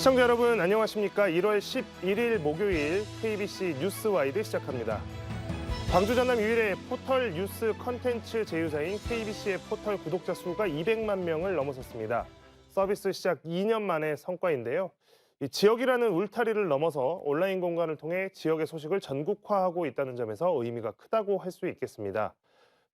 시청자 여러분 안녕하십니까? 1월 11일 목요일 KBC 뉴스와이드 시작합니다. 광주 전남 유일의 포털 뉴스 컨텐츠 제휴사인 KBC의 포털 구독자 수가 200만 명을 넘어섰습니다. 서비스 시작 2년 만의 성과인데요. 이 지역이라는 울타리를 넘어서 온라인 공간을 통해 지역의 소식을 전국화하고 있다는 점에서 의미가 크다고 할 수 있겠습니다.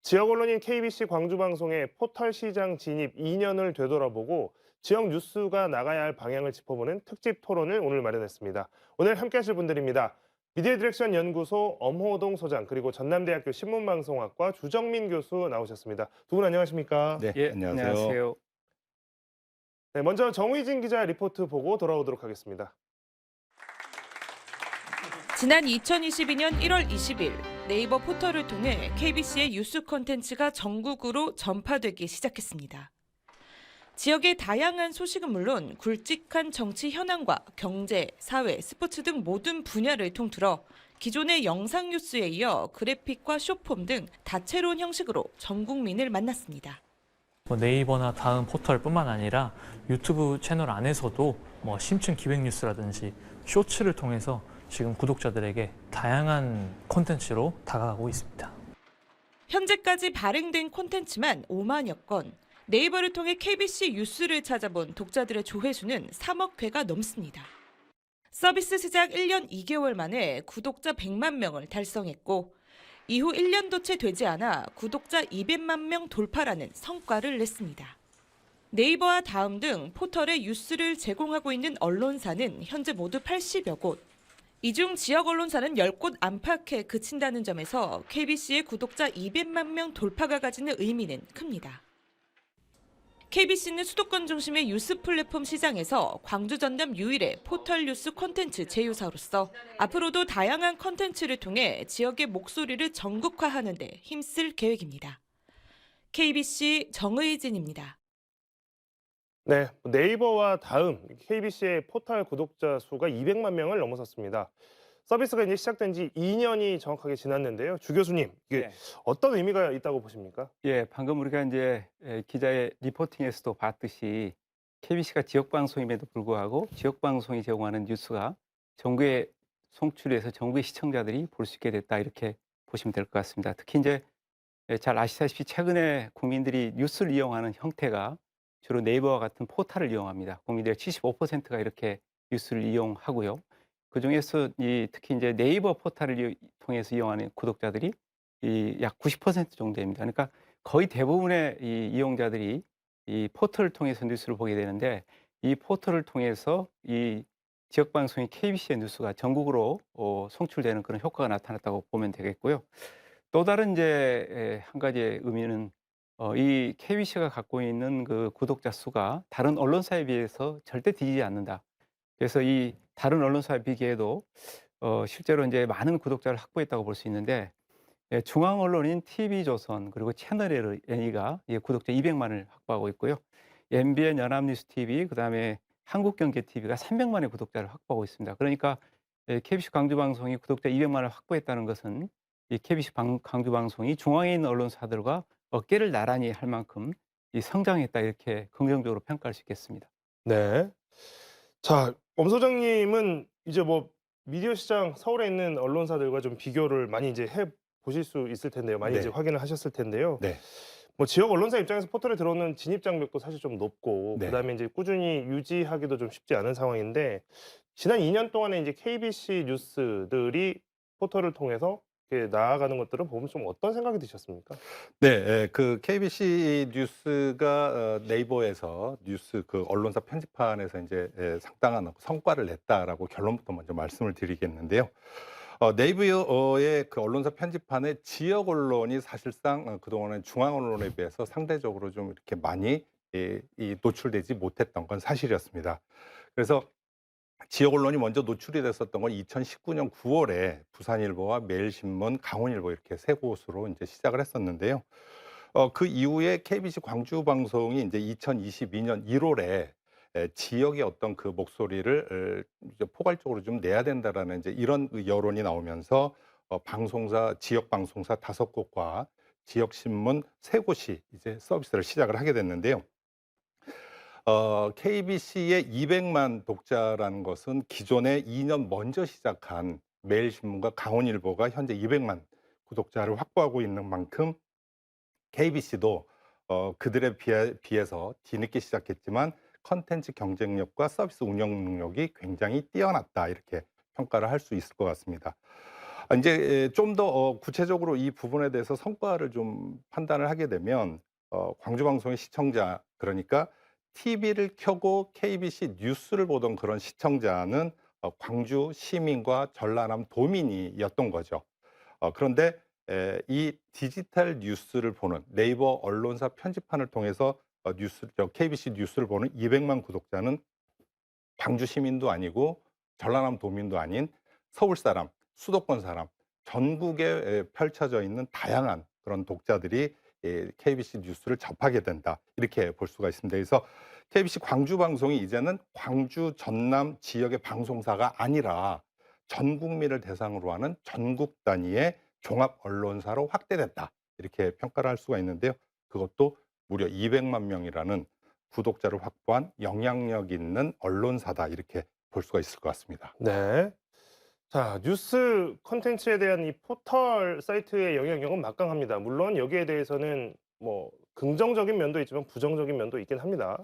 지역 언론인 KBC 광주방송의 포털 시장 진입 2년을 되돌아보고 지역 뉴스가 나가야 할 방향을 짚어보는 특집 토론을 오늘 마련했습니다. 오늘 함께 하실 분들입니다. 미디어 디렉션 연구소 엄호동 소장 그리고 전남대학교 신문방송학과 주정민 교수 나오셨습니다. 두 분 안녕하십니까? 네, 안녕하세요. 안녕하세요. 네, 먼저 정의진 기자 리포트 보고 돌아오도록 하겠습니다. 지난 2022년 1월 20일 네이버 포털을 통해 KBC의 뉴스 콘텐츠가 전국으로 전파되기 시작했습니다. 지역의 다양한 소식은 물론 굵직한 정치 현안과 경제, 사회, 스포츠 등 모든 분야를 통틀어 기존의 영상 뉴스에 이어 그래픽과 숏폼 등 다채로운 형식으로 전 국민을 만났습니다. 네이버나 다음 포털뿐만 아니라 유튜브 채널 안에서도 심층 기획 뉴스라든지 쇼츠를 통해서 지금 구독자들에게 다양한 콘텐츠로 다가가고 있습니다. 현재까지 발행된 콘텐츠만 5만여 건, 네이버를 통해 KBC 뉴스를 찾아본 독자들의 조회수는 3억 회가 넘습니다. 서비스 시작 1년 2개월 만에 구독자 100만 명을 달성했고 이후 1년도 채 되지 않아 구독자 200만 명 돌파라는 성과를 냈습니다. 네이버와 다음 등 포털에 뉴스를 제공하고 있는 언론사는 현재 모두 80여 곳. 이 중 지역 언론사는 10곳 안팎에 그친다는 점에서 KBC의 구독자 200만 명 돌파가 가지는 의미는 큽니다. KBC는 수도권 중심의 뉴스 플랫폼 시장에서 광주 전남 유일의 포털 뉴스 콘텐츠 제휴사로서 앞으로도 다양한 콘텐츠를 통해 지역의 목소리를 전국화하는 데 힘쓸 계획입니다. KBC 정의진입니다. 네, 네이버와 다음 KBC의 포털 구독자 수가 200만 명을 넘어섰습니다. 서비스가 이제 시작된 지 2년이 정확하게 지났는데요. 주 교수님, 이게 어떤 의미가 있다고 보십니까? 예, 방금 우리가 이제 기자의 리포팅에서도 봤듯이 KBC가 지역 방송임에도 불구하고 지역 방송이 제공하는 뉴스가 전국에 송출해서 전국의 시청자들이 볼 수 있게 됐다 이렇게 보시면 될 것 같습니다. 특히 이제 잘 아시다시피 최근에 국민들이 뉴스를 이용하는 형태가 주로 네이버와 같은 포털을 이용합니다. 국민들의 75%가 이렇게 뉴스를 이용하고요. 그중에서 특히 이제 네이버 포털을 통해서 이용하는 구독자들이 약 90% 정도 됩니다. 그러니까 거의 대부분의 이용자들이 이 포털을 통해서 뉴스를 보게 되는데 이 포털을 통해서 이 지역 방송인 KBC의 뉴스가 전국으로 송출되는 그런 효과가 나타났다고 보면 되겠고요. 또 다른 이제 한 가지의 의미는 이 KBC가 갖고 있는 그 구독자 수가 다른 언론사에 비해서 절대 뒤지지 않는다. 그래서 이 다른 언론사에 비교해도 실제로 이제 많은 구독자를 확보했다고 볼 수 있는데 중앙 언론인 TV조선 그리고 채널 N이가 구독자 200만을 확보하고 있고요. MBN 연합뉴스 TV 그다음에 한국경제TV가 300만의 구독자를 확보하고 있습니다. 그러니까 KBC 광주방송이 구독자 200만을 확보했다는 것은 이 KBC 광주방송이 중앙에 있는 언론사들과 어깨를 나란히 할 만큼 성장했다 이렇게 긍정적으로 평가할 수 있겠습니다. 네. 자, 엄 소장님은 이제 미디어 시장 서울에 있는 언론사들과 좀 비교를 많이 이제 해 보실 수 있을 텐데요. 많이 네. 이제 확인을 하셨을 텐데요. 네. 지역 언론사 입장에서 포털에 들어오는 진입 장벽도 사실 좀 높고 네. 그다음에 이제 꾸준히 유지하기도 좀 쉽지 않은 상황인데 지난 2년 동안에 이제 KBC 뉴스들이 포털을 통해서 이렇게 나아가는 것들을 보면 좀 어떤 생각이 드셨습니까? 네, 그 KBC 뉴스가 네이버에서 뉴스 그 언론사 편집판에서 이제 상당한 성과를 냈다라고 결론부터 먼저 말씀을 드리겠는데요. 네이버의 그 언론사 편집판에 지역 언론이 사실상 그동안은 중앙 언론에 비해서 상대적으로 좀 이렇게 많이 노출되지 못했던 건 사실이었습니다. 그래서 지역 언론이 먼저 노출이 됐었던 건 2019년 9월에 부산일보와 매일신문, 강원일보 이렇게 세 곳으로 이제 시작을 했었는데요. 그 이후에 KBC 광주방송이 이제 2022년 1월에 지역의 어떤 그 목소리를 이제 포괄적으로 좀 내야 된다라는 이제 이런 여론이 나오면서 방송사, 지역 방송사 5곳과 지역 신문 3곳이 이제 서비스를 시작을 하게 됐는데요. KBC의 200만 독자라는 것은 기존에 2년 먼저 시작한 매일신문과 강원일보가 현재 200만 구독자를 확보하고 있는 만큼 KBC도 그들에 비해서 뒤늦게 시작했지만 컨텐츠 경쟁력과 서비스 운영 능력이 굉장히 뛰어났다 이렇게 평가를 할 수 있을 것 같습니다. 이제 좀 더 구체적으로 이 부분에 대해서 성과를 좀 판단을 하게 되면 광주방송의 시청자 그러니까 TV를 켜고 KBC 뉴스를 보던 그런 시청자는 광주 시민과 전라남 도민이었던 거죠. 그런데 이 디지털 뉴스를 보는 네이버 언론사 편집판을 통해서 KBC 뉴스를 보는 200만 구독자는 광주 시민도 아니고 전라남 도민도 아닌 서울 사람, 수도권 사람, 전국에 펼쳐져 있는 다양한 그런 독자들이 KBC 뉴스를 접하게 된다. 이렇게 볼 수가 있습니다. 그래서 KBC 광주 방송이 이제는 광주 전남 지역의 방송사가 아니라 전 국민을 대상으로 하는 전국 단위의 종합 언론사로 확대됐다. 이렇게 평가를 할 수가 있는데요. 그것도 무려 200만 명이라는 구독자를 확보한 영향력 있는 언론사다. 이렇게 볼 수가 있을 것 같습니다. 네. 자, 뉴스 콘텐츠에 대한 이 포털 사이트의 영향력은 막강합니다. 물론 여기에 대해서는 뭐 긍정적인 면도 있지만 부정적인 면도 있긴 합니다.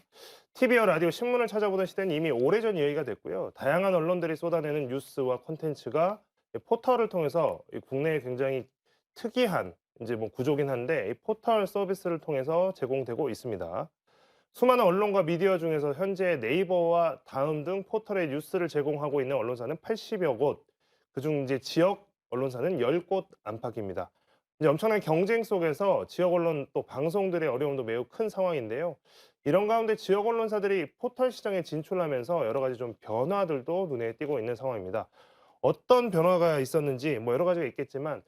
TV와 라디오, 신문을 찾아보던 시대는 이미 오래전 이야기가 됐고요. 다양한 언론들이 쏟아내는 뉴스와 콘텐츠가 이 포털을 통해서 이 국내에 굉장히 특이한 이제 뭐 구조긴 한데 이 포털 서비스를 통해서 제공되고 있습니다. 수많은 언론과 미디어 중에서 현재 네이버와 다음 등 포털의 뉴스를 제공하고 있는 언론사는 80여 곳, 그중 이제 지역 언론사는 10곳 안팎입니다. 이제 엄청난 경쟁 속에서 지역 언론 또 방송들의 어려움도 매우 큰 상황인데요. 이런 가운데 지역 언론사들이 포털 시장에 진출하면서 여러 가지 좀 변화들도 눈에 띄고 있는 상황입니다. 어떤 변화가 있었는지 뭐 여러 가지가 있겠지만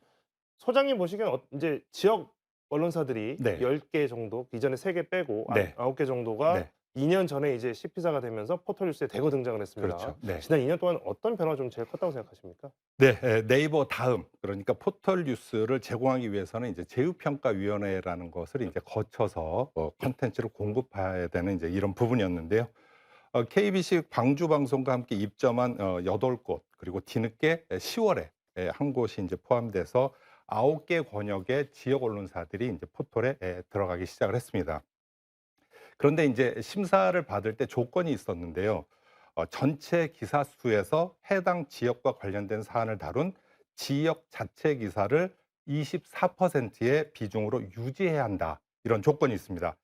소장님 보시기엔 이제 지역 언론사들이 네. 10개 정도, 이전에 3개 빼고 네. 9개 정도가 네. 2년 전에 이제 CP사가 되면서 포털 뉴스에 대거 등장을 했습니다. 그렇죠. 네. 지난 2년 동안 어떤 변화가 좀 제일 컸다고 생각하십니까? 네, 네이버 다음 그러니까 포털 뉴스를 제공하기 위해서는 이제 제휴평가위원회라는 것을 이제 거쳐서 콘텐츠를 공급해야 되는 이제 이런 부분이었는데요. KBC 광주 방송과 함께 입점한 8곳 그리고 뒤늦게 10월에 한 곳이 이제 포함돼서 9개 권역의 지역 언론사들이 이제 포털에 들어가기 시작을 했습니다. 그런데 이제 심사를 받을 때 조건이 있었는데요. 전체 기사 수에서 해당 지역과 관련된 사안을 다룬 지역 자체 기사를 24%의 비중으로 유지해야 한다. 이런 조건이 있습니다.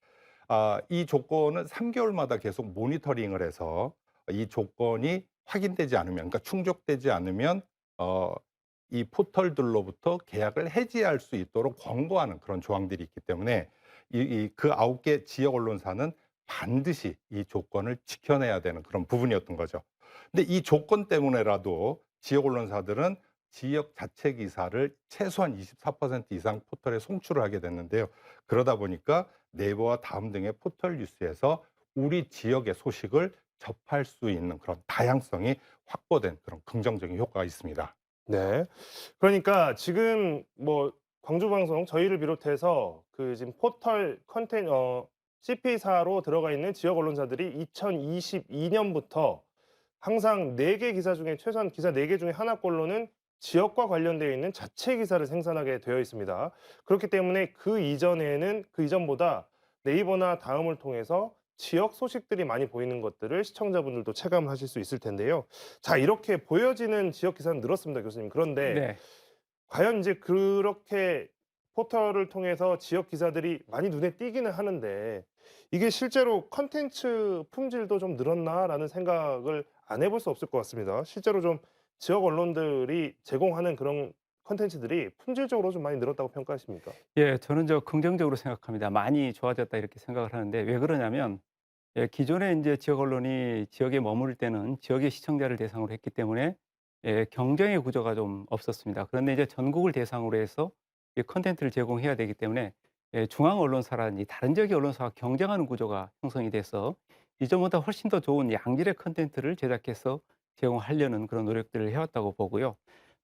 이 조건은 3개월마다 계속 모니터링을 해서 이 조건이 확인되지 않으면, 그러니까 충족되지 않으면 이 포털들로부터 계약을 해지할 수 있도록 권고하는 그런 조항들이 있기 때문에 그 9개 지역 언론사는 반드시 이 조건을 지켜내야 되는 그런 부분이었던 거죠. 근데 이 조건 때문에라도 지역 언론사들은 지역 자체 기사를 최소한 24% 이상 포털에 송출을 하게 됐는데요. 그러다 보니까 네이버와 다음 등의 포털 뉴스에서 우리 지역의 소식을 접할 수 있는 그런 다양성이 확보된 그런 긍정적인 효과가 있습니다. 네. 그러니까 지금 뭐 광주 방송 저희를 비롯해서 그 지금 포털 CP사로 들어가 있는 지역 언론사들이 2022년부터 항상 4개 기사 중에 최소한 기사 4개 중에 하나꼴로는 지역과 관련되어 있는 자체 기사를 생산하게 되어 있습니다. 그렇기 때문에 그 이전보다 네이버나 다음을 통해서 지역 소식들이 많이 보이는 것들을 시청자분들도 체감하실 수 있을 텐데요. 자, 이렇게 보여지는 지역 기사는 늘었습니다, 교수님. 그런데 네. 과연 이제 그렇게 포털을 통해서 지역 기사들이 많이 눈에 띄기는 하는데 이게 실제로 컨텐츠 품질도 좀 늘었나라는 생각을 안 해볼 수 없을 것 같습니다. 실제로 좀 지역 언론들이 제공하는 그런 컨텐츠들이 품질적으로 좀 많이 늘었다고 평가하십니까? 예, 저는 긍정적으로 생각합니다. 많이 좋아졌다 이렇게 생각을 하는데 왜 그러냐면 기존에 이제 지역 언론이 지역에 머무를 때는 지역의 시청자를 대상으로 했기 때문에 경쟁의 구조가 좀 없었습니다. 그런데 이제 전국을 대상으로 해서 이 콘텐츠를 제공해야 되기 때문에 중앙 언론사라든지 다른 지역의 언론사와 경쟁하는 구조가 형성이 돼서 이전보다 훨씬 더 좋은 양질의 콘텐츠를 제작해서 제공하려는 그런 노력들을 해왔다고 보고요.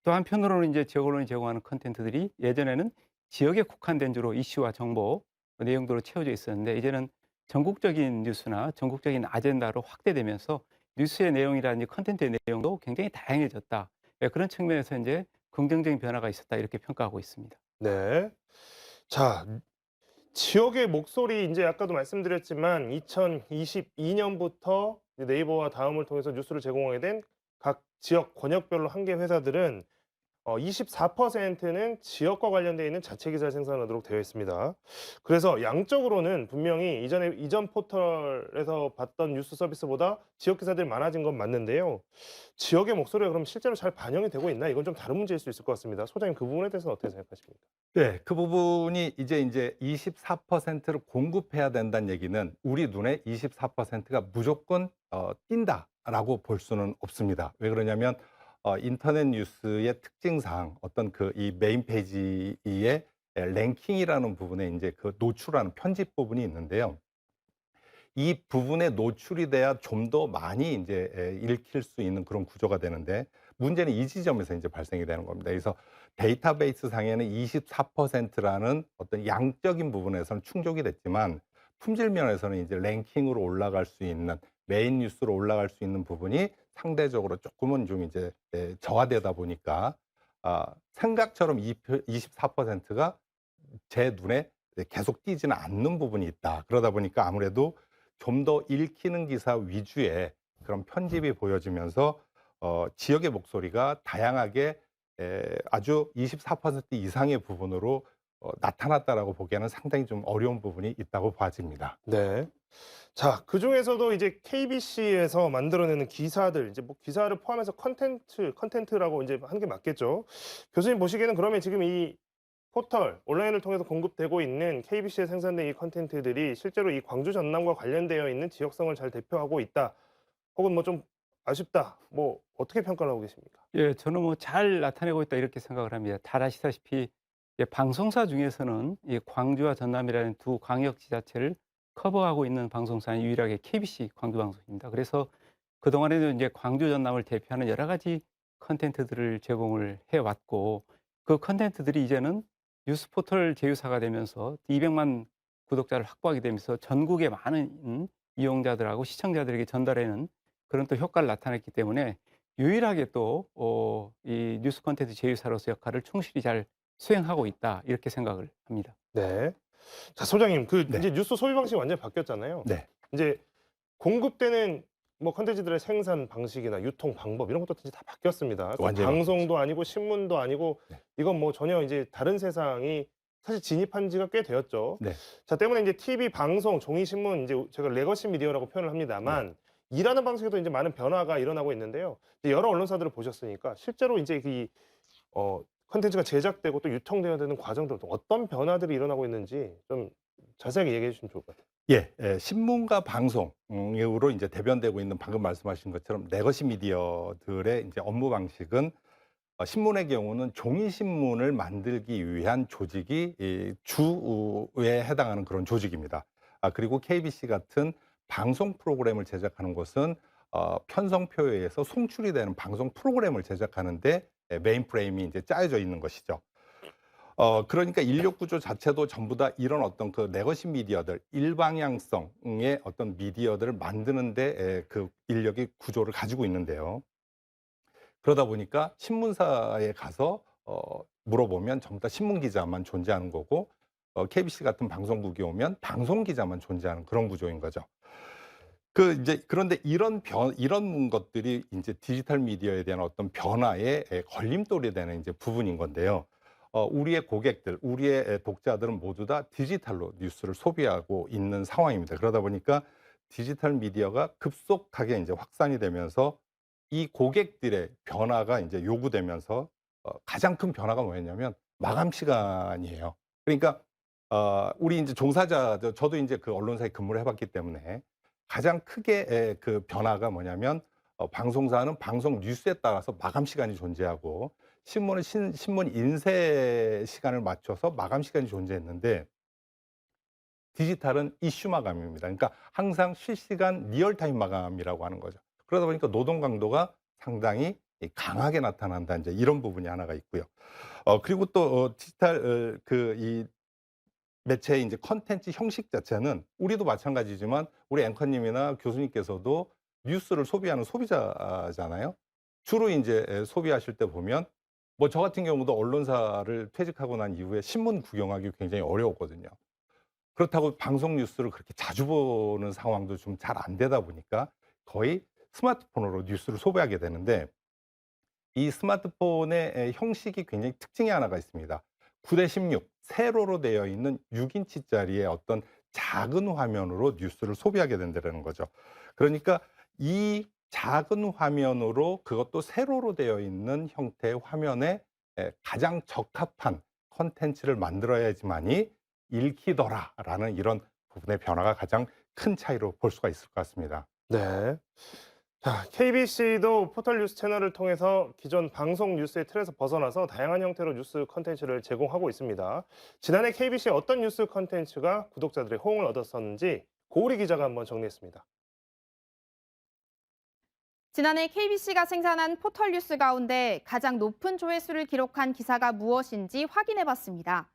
또 한편으로는 이제 지역 언론이 제공하는 콘텐츠들이 예전에는 지역에 국한된 주로 이슈와 정보 내용도로 채워져 있었는데 이제는 전국적인 뉴스나 전국적인 아젠다로 확대되면서 뉴스의 내용이라든지 콘텐츠의 내용도 굉장히 다양해졌다. 예, 그런 측면에서 이제 긍정적인 변화가 있었다 이렇게 평가하고 있습니다. 네. 자, 지역의 목소리 이제 아까도 말씀드렸지만 2022년부터 네이버와 다음을 통해서 뉴스를 제공하게 된 각 지역 권역별로 한 개 회사들은 24%는 지역과 관련되어 있는 자체 기사를 생산하도록 되어 있습니다. 그래서 양적으로는 분명히 이전 포털에서 봤던 뉴스 서비스보다 지역 기사들이 많아진 건 맞는데요. 지역의 목소리가 그럼 실제로 잘 반영이 되고 있나? 이건 좀 다른 문제일 수 있을 것 같습니다. 소장님 그 부분에 대해서는 어떻게 생각하십니까? 네. 그 부분이 이제 24%를 공급해야 된다는 얘기는 우리 눈에 24%가 무조건 띈다라고 볼 수는 없습니다. 왜 그러냐면 인터넷 뉴스의 특징상 어떤 그 이 메인 페이지의 랭킹이라는 부분에 인제 그 노출하는 편집 부분이 있는데요. 이 부분에 노출이 돼야 좀 더 많이 인제 읽힐 수 있는 그런 구조가 되는데 문제는 이 지점에서 인제 발생이 되는 겁니다. 그래서 데이터베이스 상에는 24%라는 어떤 양적인 부분에서는 충족이 됐지만 품질 면에서는 이제 랭킹으로 올라갈 수 있는 메인 뉴스로 올라갈 수 있는 부분이 상대적으로 쪼끔은 좀 이제 저하되다 보니까 생각처럼 24%가 제 눈에 계속 띄지는 않는 부분이 있다. 그러다 보니까 아무래도 좀 더 읽히는 기사 위주의 그런 편집이 보여지면서 지역의 목소리가 다양하게 아주 24% 이상의 부분으로 나타났다라고 보기에는 상당히 좀 어려운 부분이 있다고 봐집니다. 네. 자, 그중에서도 이제 KBC에서 만들어내는 기사들, 이제 뭐 기사를 포함해서 컨텐츠라고 이제 한 게 맞겠죠. 교수님 보시기에는 그러면 지금 이 포털, 온라인을 통해서 공급되고 있는 KBC에 생산된 이 컨텐츠들이 실제로 이 광주 전남과 관련되어 있는 지역성을 잘 대표하고 있다. 혹은 뭐 좀 아쉽다. 뭐 어떻게 평가를 하고 계십니까? 예, 저는 뭐 잘 나타내고 있다 이렇게 생각을 합니다. 잘 아시다시피 방송사 중에서는 이 광주와 전남이라는 두 광역지자체를 커버하고 있는 방송사는 유일하게 KBC 광주방송입니다. 그래서 그동안에도 이제 광주 전남을 대표하는 여러 가지 컨텐츠들을 제공을 해왔고 그 컨텐츠들이 이제는 뉴스포털 제휴사가 되면서 200만 구독자를 확보하게 되면서 전국의 많은 이용자들하고 시청자들에게 전달하는 그런 또 효과를 나타냈기 때문에 유일하게 또 이 뉴스 콘텐츠 제휴사로서 역할을 충실히 잘 수행하고 있다 이렇게 생각을 합니다. 네. 자, 소장님 네. 이제 뉴스 소비 방식이 완전히 바뀌었잖아요. 네. 이제 공급되는 뭐 콘텐츠들의 생산 방식이나 유통 방법 이런 것도 이제 다 바뀌었습니다. 그러니까 완전히 방송도 아니고 신문도 아니고 네. 이건 뭐 전혀 이제 다른 세상이 사실 진입한 지가 꽤 되었죠. 네. 자, 때문에 이제 TV, 방송, 종이 신문 이제 제가 레거시 미디어라고 표현을 합니다만 일하는 방식에도 이제 많은 변화가 일어나고 있는데요. 이제 여러 언론사들을 보셨으니까 실제로 이제 이 콘텐츠가 제작되고 또 유통되어야 되는 과정들 또 어떤 변화들이 일어나고 있는지 좀 자세하게 얘기해 주시면 좋을 것 같아요. 신문과 방송으로 이제 대변되고 있는 방금 말씀하신 것처럼 레거시 미디어들의 이제 업무 방식은 신문의 경우는 종이 신문을 만들기 위한 조직이 이 주에 해당하는 그런 조직입니다. 그리고 KBC 같은 방송 프로그램을 제작하는 곳은 편성표에 의해서 송출이 되는 방송 프로그램을 제작하는데 메인 프레임이 이제 짜여져 있는 것이죠. 그러니까 인력 구조 자체도 전부 다 이런 어떤 그 레거시 미디어들, 일방향성의 어떤 미디어들을 만드는데 그 인력의 구조를 가지고 있는데요. 그러다 보니까 신문사에 가서 물어보면 전부 다 신문 기자만 존재하는 거고 KBC 같은 방송국이 오면 방송 기자만 존재하는 그런 구조인 거죠. 그런데 이런 것들이 이제 디지털 미디어에 대한 어떤 변화의 걸림돌이 되는 이제 부분인 건데요. 우리의 고객들, 우리의 독자들은 모두 다 디지털로 뉴스를 소비하고 있는 상황입니다. 그러다 보니까 디지털 미디어가 급속하게 이제 확산이 되면서 이 고객들의 변화가 이제 요구되면서 가장 큰 변화가 뭐였냐면 마감 시간이에요. 그러니까 우리 이제 종사자들, 저도 이제 그 언론사에 근무를 해봤기 때문에 가장 크게 그 변화가 뭐냐면 방송사는 방송 뉴스에 따라서 마감 시간이 존재하고 신문은 신문 인쇄 시간을 맞춰서 마감 시간이 존재했는데 디지털은 이슈 마감입니다. 그러니까 항상 실시간 리얼타임 마감이라고 하는 거죠. 그러다 보니까 노동 강도가 상당히 강하게 나타난다. 이제 이런 부분이 하나가 있고요. 그리고 또 디지털 매체의 이제 컨텐츠 형식 자체는 우리도 마찬가지지만 우리 앵커님이나 교수님께서도 뉴스를 소비하는 소비자잖아요. 주로 이제 소비하실 때 보면 뭐 저 같은 경우도 언론사를 퇴직하고 난 이후에 신문 구경하기 굉장히 어려웠거든요. 그렇다고 방송 뉴스를 그렇게 자주 보는 상황도 좀 잘 안 되다 보니까 거의 스마트폰으로 뉴스를 소비하게 되는데 이 스마트폰의 형식이 굉장히 특징이 하나가 있습니다. 9:16 세로로 되어 있는 6인치짜리의 어떤 작은 화면으로 뉴스를 소비하게 된다는 거죠. 그러니까 이 작은 화면으로 그것도 세로로 되어 있는 형태의 화면에 가장 적합한 콘텐츠를 만들어야지만이 읽히더라라는 이런 부분의 변화가 가장 큰 차이로 볼 수가 있을 것 같습니다. 네. 자, KBC도 포털 뉴스 채널을 통해서 기존 방송 뉴스의 틀에서 벗어나서 다양한 형태로 뉴스 콘텐츠를 제공하고 있습니다. 지난해 KBC의 어떤 뉴스 콘텐츠가 구독자들의 호응을 얻었었는지 고우리 기자가 한번 정리했습니다. 지난해 KBC가 생산한 포털 뉴스 가운데 가장 높은 조회수를 기록한 기사가 무엇인지 확인해봤습니다.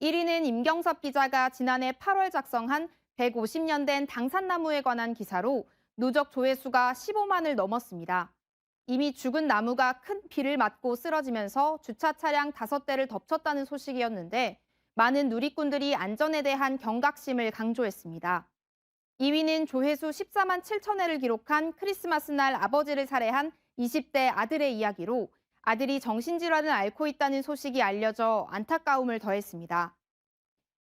1위는 임경섭 기자가 지난해 8월 작성한 150년 된 당산나무에 관한 기사로 누적 조회수가 15만을 넘었습니다. 이미 죽은 나무가 큰 비를 맞고 쓰러지면서 주차 차량 5대를 덮쳤다는 소식이었는데 많은 누리꾼들이 안전에 대한 경각심을 강조했습니다. 2위는 조회수 14만 7천 회를 기록한 크리스마스 날 아버지를 살해한 20대 아들의 이야기로 아들이 정신질환을 앓고 있다는 소식이 알려져 안타까움을 더했습니다.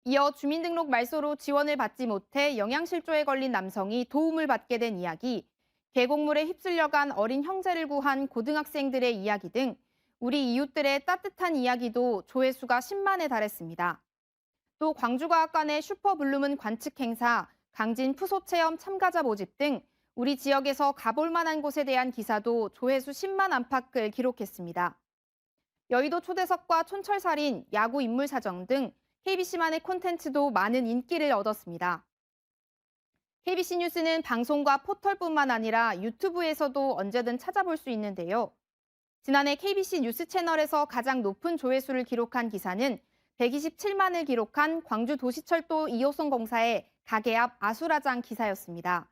이어 주민등록 말소로 지원을 받지 못해 영양실조에 걸린 남성이 도움을 받게 된 이야기, 계곡물에 휩쓸려간 어린 형제를 구한 고등학생들의 이야기 등 우리 이웃들의 따뜻한 이야기도 조회수가 10만에 달했습니다. 또 광주과학관의 슈퍼블루문 관측 행사, 강진 푸소 체험 참가자 모집 등 우리 지역에서 가볼 만한 곳에 대한 기사도 조회수 10만 안팎을 기록했습니다. 여의도 초대석과 촌철살인, 야구 인물 사정 등 KBC만의 콘텐츠도 많은 인기를 얻었습니다. KBC 뉴스는 방송과 포털뿐만 아니라 유튜브에서도 언제든 찾아볼 수 있는데요. 지난해 KBC 뉴스 채널에서 가장 높은 조회수를 기록한 기사는 127만을 기록한 광주도시철도 2호선 공사의 가게 앞 아수라장 기사였습니다.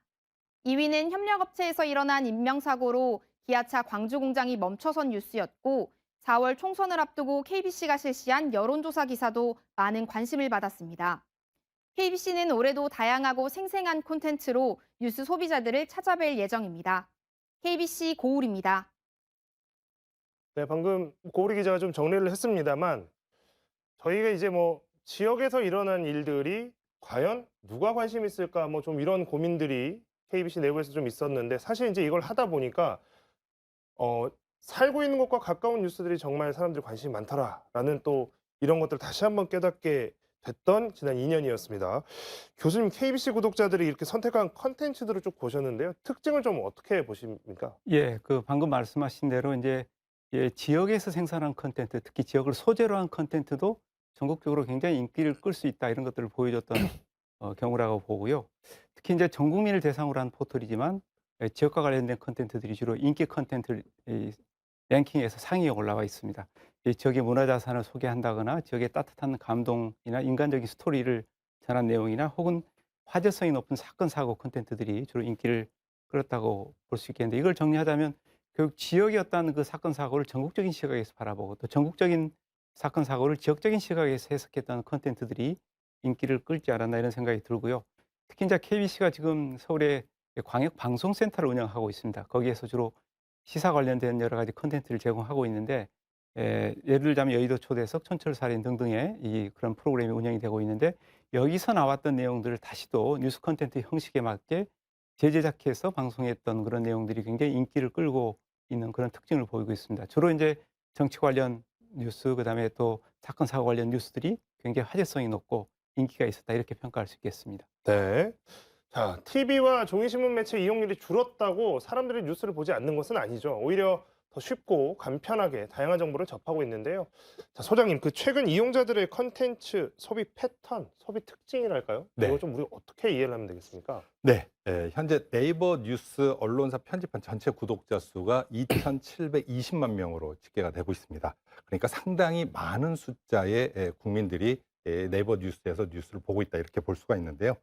2위는 협력업체에서 일어난 인명사고로 기아차 광주 공장이 멈춰선 뉴스였고 4월 총선을 앞두고 KBC가 실시한 여론조사 기사도 많은 관심을 받았습니다. KBC는 올해도 다양하고 생생한 콘텐츠로 뉴스 소비자들을 찾아뵐 예정입니다. KBC 고울입니다. 네, 방금 고우리 기자가 좀 정리를 했습니다만 저희가 이제 뭐 지역에서 일어난 일들이 과연 누가 관심 있을까 뭐 좀 이런 고민들이 KBC 내부에서 좀 있었는데 사실 이제 이걸 하다 보니까 살고 있는 곳과 가까운 뉴스들이 정말 사람들이 관심이 많더라라는 또 이런 것들을 다시 한번 깨닫게 됐던 지난 2년이었습니다. 교수님, KBC 구독자들이 이렇게 선택한 컨텐츠들을 쭉 보셨는데요. 특징을 좀 어떻게 보십니까? 예, 그 방금 말씀하신 대로 이제 지역에서 생산한 컨텐츠, 특히 지역을 소재로 한 컨텐츠도 전국적으로 굉장히 인기를 끌 수 있다 이런 것들을 보여줬던 경우라고 보고요. 특히 이제 전 국민을 대상으로 한 포털이지만 지역과 관련된 컨텐츠들이 주로 인기 컨텐츠 랭킹에서 상위에 올라와 있습니다. 이 지역의 문화자산을 소개한다거나 지역의 따뜻한 감동이나 인간적인 스토리를 전한 내용이나 혹은 화제성이 높은 사건 사고 컨텐츠들이 주로 인기를 끌었다고 볼 수 있겠는데 이걸 정리하자면 결국 지역의 어떤 그 사건 사고를 전국적인 시각에서 바라보고 또 전국적인 사건 사고를 지역적인 시각에서 해석했던 컨텐츠들이 인기를 끌지 않았나 이런 생각이 들고요. 특히 이제 KBC가 지금 서울에 광역 방송센터를 운영하고 있습니다. 거기에서 주로 시사 관련된 여러 가지 컨텐츠를 제공하고 있는데 예를 들자면 여의도 초대석, 촌철살인 등등의 이 그런 프로그램이 운영이 되고 있는데 여기서 나왔던 내용들을 다시 또 뉴스 컨텐츠 형식에 맞게 재제작해서 방송했던 그런 내용들이 굉장히 인기를 끌고 있는 그런 특징을 보이고 있습니다. 주로 이제 정치 관련 뉴스, 그다음에 또 사건 사고 관련 뉴스들이 굉장히 화제성이 높고 인기가 있었다 이렇게 평가할 수 있겠습니다. 네. 자, TV와 종이신문 매체 이용률이 줄었다고 사람들이 뉴스를 보지 않는 것은 아니죠. 오히려 더 쉽고 간편하게 다양한 정보를 접하고 있는데요. 자, 소장님, 그 최근 이용자들의 컨텐츠 소비 패턴, 소비 특징이랄까요? 네. 이거 좀 우리가 어떻게 이해를 하면 되겠습니까? 네, 현재 네이버 뉴스 언론사 편집판 전체 구독자 수가 2,720만 명으로 집계가 되고 있습니다. 그러니까 상당히 많은 숫자의 국민들이 네이버 뉴스에서 뉴스를 보고 있다 이렇게 볼 수가 있는데요.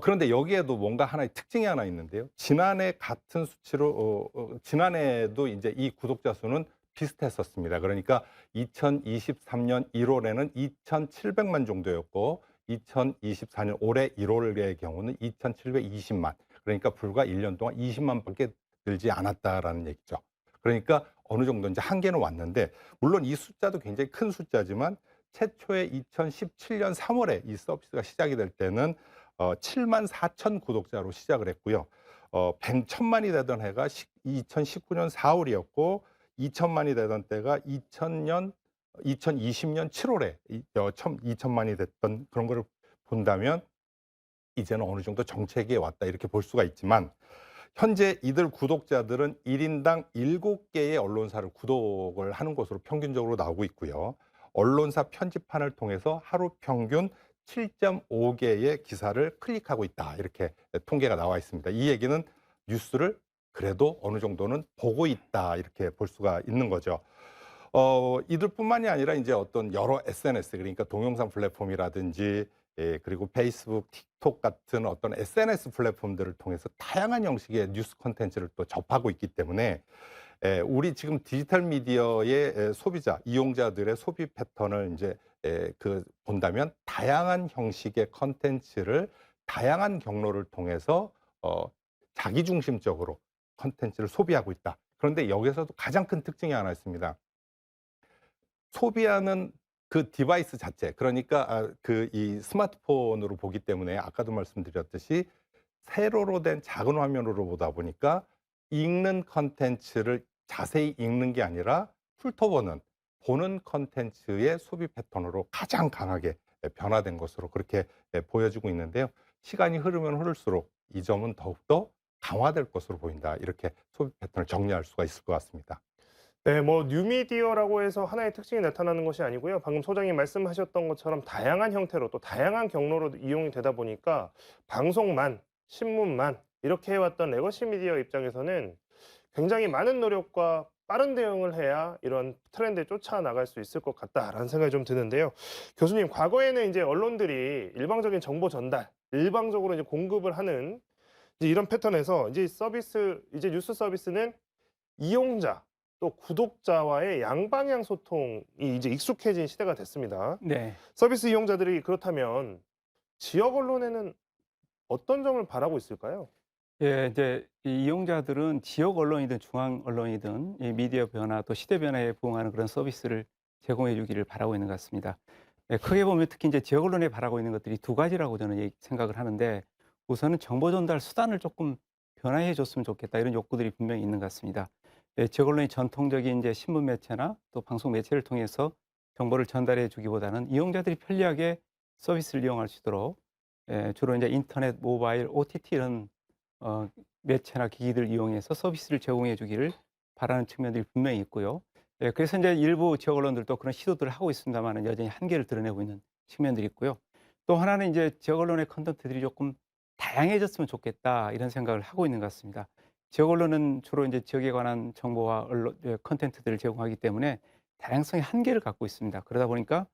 그런데 여기에도 뭔가 하나의 특징이 하나 있는데요. 지난해 같은 수치로 지난해에도 이제 이 구독자 수는 비슷했었습니다. 그러니까 2023년 1월에는 2,700만 정도였고 2024년 올해 1월의 경우는 2,720만. 그러니까 불과 1년 동안 20만밖에 늘지 않았다라는 얘기죠. 그러니까 어느 정도 이제 한계는 왔는데 물론 이 숫자도 굉장히 큰 숫자지만 최초에 2017년 3월에 이 서비스가 시작이 될 때는 7만 4천 구독자로 시작을 했고요. 1,000만이 되던 해가 2019년 4월이었고 2천만이 되던 때가 2020년 7월에 2천만이 됐던 그런 거를 본다면 이제는 어느 정도 정체기에 왔다 이렇게 볼 수가 있지만 현재 이들 구독자들은 1인당 7개의 언론사를 구독을 하는 것으로 평균적으로 나오고 있고요. 언론사 편집판을 통해서 하루 평균 7.5개의 기사를 클릭하고 있다 이렇게 통계가 나와 있습니다. 이 얘기는 뉴스를 그래도 어느 정도는 보고 있다 이렇게 볼 수가 있는 거죠. 이들뿐만이 아니라 이제 어떤 여러 SNS 그러니까 동영상 플랫폼이라든지 그리고 페이스북, 틱톡 같은 어떤 SNS 플랫폼들을 통해서 다양한 형식의 뉴스 콘텐츠를 또 접하고 있기 때문에 우리 지금 디지털 미디어의 소비자, 이용자들의 소비 패턴을 이제 본다면 다양한 형식의 콘텐츠를 다양한 경로를 통해서 자기중심적으로 콘텐츠를 소비하고 있다. 그런데 여기서도 가장 큰 특징이 하나 있습니다. 소비하는 그 디바이스 자체, 그러니까 이 스마트폰으로 보기 때문에 아까도 말씀드렸듯이 세로로 된 작은 화면으로 보다 보니까 읽는 컨텐츠를 자세히 읽는 게 아니라 훑어보는 보는 컨텐츠의 소비 패턴으로 가장 강하게 변화된 것으로 그렇게 보여지고 있는데요. 시간이 흐르면 흐를수록 이 점은 더욱더 강화될 것으로 보인다. 이렇게 소비 패턴을 정리할 수가 있을 것 같습니다. 네, 뭐 뉴미디어라고 해서 하나의 특징이 나타나는 것이 아니고요. 방금 소장님 말씀하셨던 것처럼 다양한 형태로 또 다양한 경로로 이용이 되다 보니까 방송만, 신문만 이렇게 해왔던 레거시 미디어 입장에서는 굉장히 많은 노력과 빠른 대응을 해야 이런 트렌드에 쫓아 나갈 수 있을 것 같다라는 생각이 좀 드는데요. 교수님, 과거에는 이제 언론들이 일방적인 정보 전달, 일방적으로 이제 공급을 하는 이제 이런 패턴에서 이제 이제 뉴스 서비스는 이용자 또 구독자와의 양방향 소통이 이제 익숙해진 시대가 됐습니다. 네. 서비스 이용자들이 그렇다면 지역 언론에는 어떤 점을 바라고 있을까요? 예, 이제 이 이용자들은 지역 언론이든 중앙 언론이든 이 미디어 변화 또 시대 변화에 부응하는 그런 서비스를 제공해 주기를 바라고 있는 것 같습니다. 예, 크게 보면 특히 이제 지역 언론에 바라고 있는 것들이 두 가지라고 저는 생각을 하는데 우선은 정보 전달 수단을 조금 변화해 줬으면 좋겠다 이런 욕구들이 분명히 있는 것 같습니다. 예, 지역 언론이 전통적인 이제 신문 매체나 또 방송 매체를 통해서 정보를 전달해 주기보다는 이용자들이 편리하게 서비스를 이용할 수 있도록 주로 이제 인터넷, 모바일, OTT 이런 매체나 기기들 이용해서 서비스를 제공해 주기를 바라는 측면들이 분명히 있고요. 예, 그래서 이제 일부 지역 언론들도 그런 시도들을 하고 있습니다만 여전히 한계를 드러내고 있는 측면들이 있고요. 또 하나는 이제 지역 언론의 컨텐츠들이 조금 다양해졌으면 좋겠다 이런 생각을 하고 있는 것 같습니다. 지역 언론은 주로 이제 지역에 관한 정보와 컨텐츠들을 제공하기 때문에 다양성의 한계를 갖고 있습니다. 그러다 보니까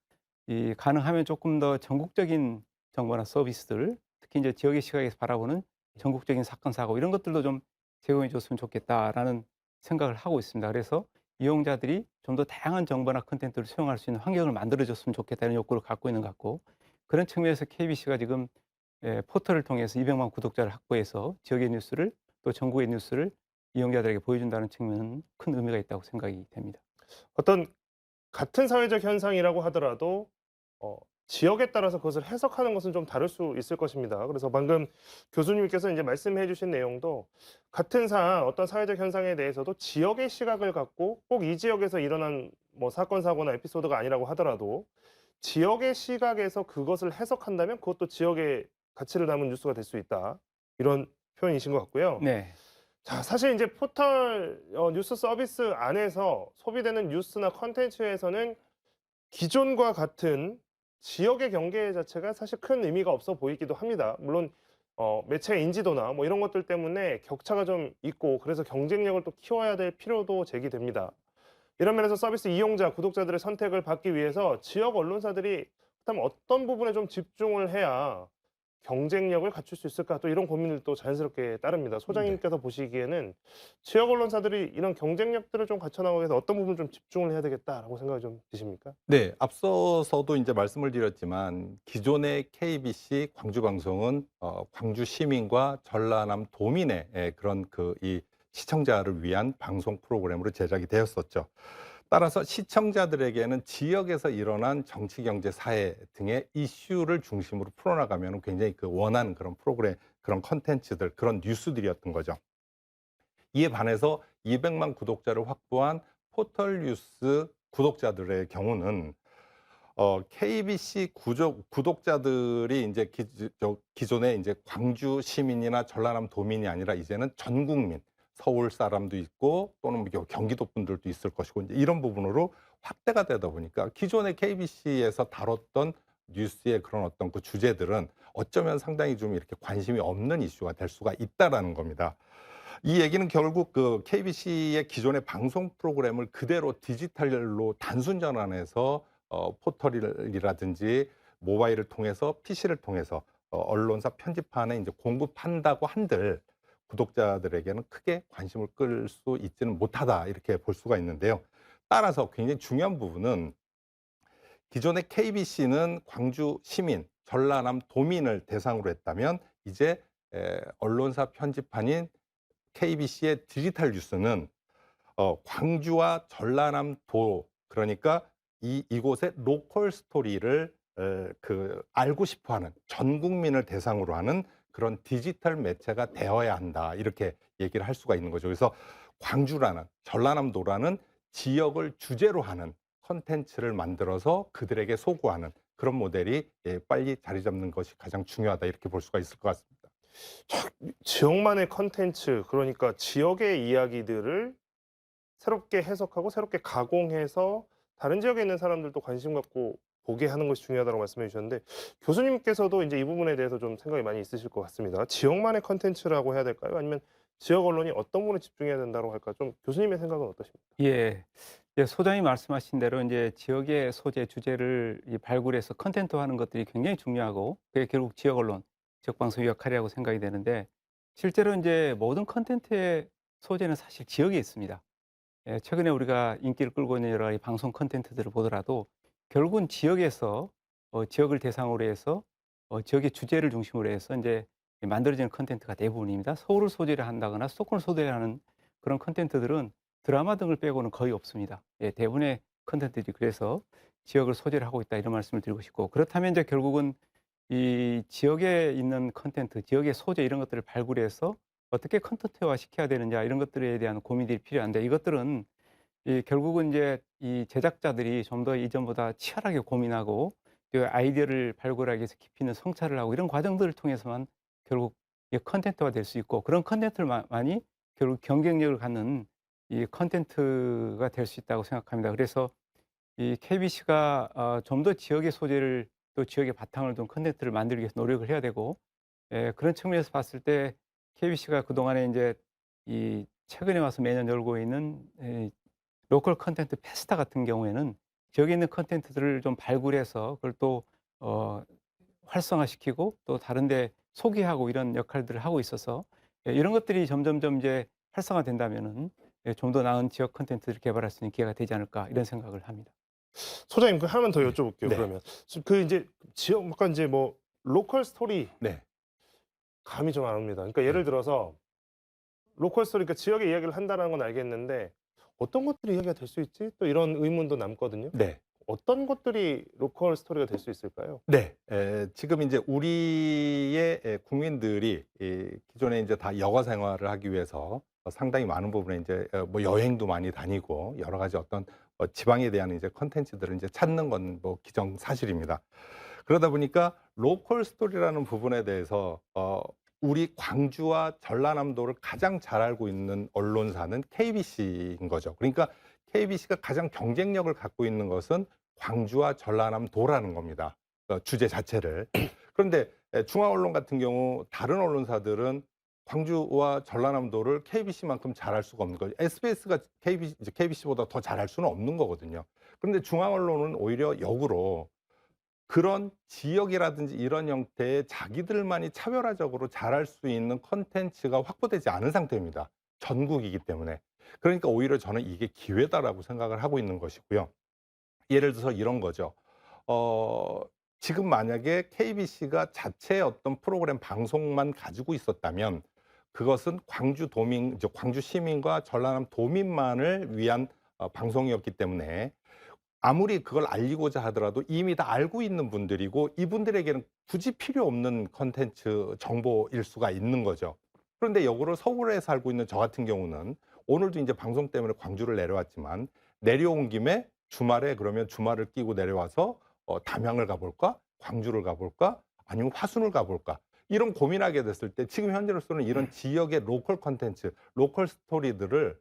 가능하면 조금 더 전국적인 정보나 서비스들, 특히 이제 지역의 시각에서 바라보는 전국적인 사건 사고 이런 것들도 좀 제공해 줬으면 좋겠다라는 생각을 하고 있습니다. 그래서 이용자들이 좀 더 다양한 정보나 컨텐츠를 수용할 수 있는 환경을 만들어 줬으면 좋겠다는 욕구를 갖고 있는 것 같고 그런 측면에서 KBC가 지금 포털을 통해서 200만 구독자를 확보해서 지역의 뉴스를 또 전국의 뉴스를 이용자들에게 보여준다는 측면은 큰 의미가 있다고 생각이 됩니다. 어떤 같은 사회적 현상이라고 하더라도 지역에 따라서 그것을 해석하는 것은 좀 다를 수 있을 것입니다. 그래서 방금 교수님께서 이제 말씀해 주신 내용도 같은 사안, 어떤 사회적 현상에 대해서도 지역의 시각을 갖고 꼭 이 지역에서 일어난 뭐 사건, 사고나 에피소드가 아니라고 하더라도 지역의 시각에서 그것을 해석한다면 그것도 지역의 가치를 담은 뉴스가 될 수 있다. 이런 표현이신 것 같고요. 네. 자, 사실 이제 포털 뉴스 서비스 안에서 소비되는 뉴스나 컨텐츠에서는 기존과 같은 지역의 경계 자체가 사실 큰 의미가 없어 보이기도 합니다. 물론 매체 인지도나 뭐 이런 것들 때문에 격차가 좀 있고 그래서 경쟁력을 또 키워야 될 필요도 제기됩니다. 이런 면에서 서비스 이용자, 구독자들의 선택을 받기 위해서 지역 언론사들이 그렇다면 어떤 부분에 좀 집중을 해야 경쟁력을 갖출 수 있을까? 또 이런 고민들도 자연스럽게 따릅니다. 소장님께서 보시기에는 지역 언론사들이 이런 경쟁력들을 좀 갖춰나가기 위해서 어떤 부분 좀 집중을 해야 되겠다라고 생각이 좀 드십니까? 네, 앞서서도 이제 말씀을 드렸지만 기존의 KBC 광주 방송은 광주 시민과 전라남 도민의 그런 그 이 시청자를 위한 방송 프로그램으로 제작이 되었었죠. 따라서 시청자들에게는 지역에서 일어난 정치, 경제, 사회 등의 이슈를 중심으로 풀어나가면 굉장히 그 원하는 그런 프로그램, 그런 컨텐츠들, 그런 뉴스들이었던 거죠. 이에 반해서 200만 구독자를 확보한 포털 뉴스 구독자들의 경우는 KBC 구독자들이 이제 기존에 이제 광주 시민이나 전라남 도민이 아니라 이제는 전 국민, 서울 사람도 있고 또는 뭐 경기도 분들도 있을 것이고 이제 이런 부분으로 확대가 되다 보니까 기존의 KBC에서 다뤘던 뉴스의 그런 어떤 그 주제들은 어쩌면 상당히 좀 이렇게 관심이 없는 이슈가 될 수가 있다라는 겁니다. 이 얘기는 결국 그 KBC의 기존의 방송 프로그램을 그대로 디지털로 단순 전환해서 포털이라든지 모바일을 통해서 PC를 통해서 언론사 편집판에 이제 공급한다고 한들 구독자들에게는 크게 관심을 끌 수 있지는 못하다 이렇게 볼 수가 있는데요. 따라서 굉장히 중요한 부분은 기존의 KBC는 광주 시민, 전라남 도민을 대상으로 했다면 이제 언론사 편집판인 KBC의 디지털 뉴스는 광주와 전라남도 그러니까 이곳의 로컬 스토리를 알고 싶어하는 전 국민을 대상으로 하는 그런 디지털 매체가 되어야 한다 이렇게 얘기를 할 수가 있는 거죠. 그래서 광주라는 전라남도라는 지역을 주제로 하는 컨텐츠를 만들어서 그들에게 소구하는 그런 모델이 빨리 자리 잡는 것이 가장 중요하다 이렇게 볼 수가 있을 것 같습니다. 지역만의 컨텐츠, 그러니까 지역의 이야기들을 새롭게 해석하고 새롭게 가공해서 다른 지역에 있는 사람들도 관심 갖고 보게 하는 것이 중요하다고 말씀해 주셨는데 교수님께서도 이제 이 부분에 대해서 좀 생각이 많이 있으실 것 같습니다. 지역만의 컨텐츠라고 해야 될까요? 아니면 지역 언론이 어떤 부분에 집중해야 된다고 할까? 좀 교수님의 생각은 어떠십니까? 예. 소장이 말씀하신 대로 이제 지역의 소재 주제를 발굴해서 컨텐트화하는 것들이 굉장히 중요하고 그게 결국 지역 언론, 지역 방송의 역할이라고 생각이 되는데 실제로 이제 모든 컨텐츠의 소재는 사실 지역에 있습니다. 최근에 우리가 인기를 끌고 있는 여러 가지 방송 컨텐츠들을 보더라도 결국은 지역에서 지역을 대상으로 해서 지역의 주제를 중심으로 해서 이제 만들어지는 컨텐츠가 대부분입니다. 서울을 소재로 한다거나 수도권을 소재로 하는 그런 컨텐츠들은 드라마 등을 빼고는 거의 없습니다. 대부분의 컨텐츠들이 그래서 지역을 소재로 하고 있다 이런 말씀을 드리고 싶고 그렇다면 이제 결국은 이 지역에 있는 컨텐츠, 지역의 소재 이런 것들을 발굴해서 어떻게 컨텐츠화 시켜야 되느냐 이런 것들에 대한 고민들이 필요한데 이것들은 결국은 이제 이 제작자들이 좀 더 이전보다 치열하게 고민하고 또 아이디어를 발굴하기 위해서 깊이 있는 성찰을 하고 이런 과정들을 통해서만 결국 컨텐츠화 될 수 있고 그런 컨텐츠만이 결국 경쟁력을 갖는 이 컨텐츠가 될 수 있다고 생각합니다. 그래서 이 KBC가 좀 더 지역의 소재를 또 지역의 바탕을 둔 컨텐츠를 만들기 위해서 노력을 해야 되고 그런 측면에서 봤을 때 KBC가 그동안에 이제 이 최근에 와서 매년 열고 있는 로컬 컨텐츠 페스타 같은 경우에는 지역에 있는 컨텐츠들을 좀 발굴해서 그걸 또 활성화시키고 또 다른 데 소개하고 이런 역할들을 하고 있어서 이런 것들이 점점점 이제 활성화된다면은 좀 더 나은 지역 컨텐츠를 개발할 수 있는 기회가 되지 않을까 이런 생각을 합니다. 소장님 그 하나만 더 여쭤볼게요. 네. 그러면 그 이제 지역 약간 이제 뭐 로컬 스토리 네. 감이 좀 안 옵니다. 그러니까 예를 들어서 로컬 스토리, 그러니까 지역의 이야기를 한다는 건 알겠는데 어떤 것들이 이야기가 될 수 있지? 또 이런 의문도 남거든요. 네. 어떤 것들이 로컬 스토리가 될 수 있을까요? 네. 지금 이제 우리의 국민들이 기존에 이제 다 여가 생활을 하기 위해서 상당히 많은 부분에 이제 뭐 여행도 많이 다니고 여러 가지 어떤 지방에 대한 이제 컨텐츠들을 이제 찾는 건 뭐 기정사실입니다. 그러다 보니까 로컬 스토리라는 부분에 대해서 우리 광주와 전라남도를 가장 잘 알고 있는 언론사는 KBC인 거죠. 그러니까 KBC가 가장 경쟁력을 갖고 있는 것은 광주와 전라남도라는 겁니다. 주제 자체를. 그런데 중앙 언론 같은 경우 다른 언론사들은 광주와 전라남도를 KBC만큼 잘할 수가 없는 거죠. SBS가 KBC보다 더 잘할 수는 없는 거거든요. 그런데 중앙 언론은 오히려 역으로 그런 지역이라든지 이런 형태의 자기들만이 차별화적으로 잘할 수 있는 콘텐츠가 확보되지 않은 상태입니다. 전국이기 때문에. 그러니까 오히려 저는 이게 기회다라고 생각을 하고 있는 것이고요. 예를 들어서 이런 거죠. 어 지금 만약에 KBC가 자체의 어떤 프로그램 방송만 가지고 있었다면 그것은 광주 시민과 전라남 도민만을 위한 방송이었기 때문에 아무리 그걸 알리고자 하더라도 이미 다 알고 있는 분들이고 이분들에게는 굳이 필요 없는 콘텐츠 정보일 수가 있는 거죠. 그런데 역으로 서울에 살고 있는 저 같은 경우는 오늘도 이제 방송 때문에 광주를 내려왔지만 내려온 김에 주말에 그러면 주말을 끼고 내려와서 담양을 가볼까? 광주를 가볼까? 아니면 화순을 가볼까? 이런 고민하게 됐을 때 지금 현재로서는 이런 지역의 로컬 콘텐츠, 로컬 스토리들을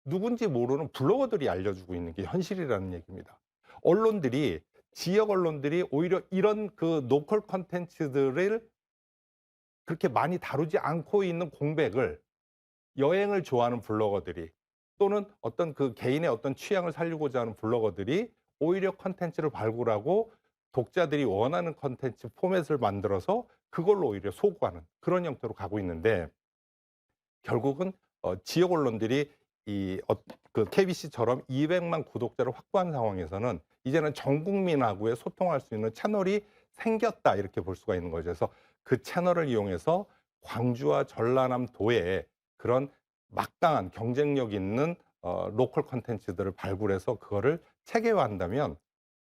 누군지 모르는 블로거들이 알려주고 있는 게 현실이라는 얘기입니다. 언론들이 지역 언론들이 오히려 이런 그 로컬 콘텐츠들을 그렇게 많이 다루지 않고 있는 공백을 여행을 좋아하는 블로거들이 또는 어떤 그 개인의 어떤 취향을 살리고자 하는 블로거들이 오히려 콘텐츠를 발굴하고 독자들이 원하는 콘텐츠 포맷을 만들어서 그걸로 오히려 소구하는 그런 형태로 가고 있는데 결국은 지역 언론들이 그 KBC처럼 200만 구독자를 확보한 상황에서는 이제는 전 국민하고의 소통할 수 있는 채널이 생겼다 이렇게 볼 수가 있는 거죠. 그래서 그 채널을 이용해서 광주와 전라남도에 그런 막강한 경쟁력 있는 로컬 콘텐츠들을 발굴해서 그거를 체계화한다면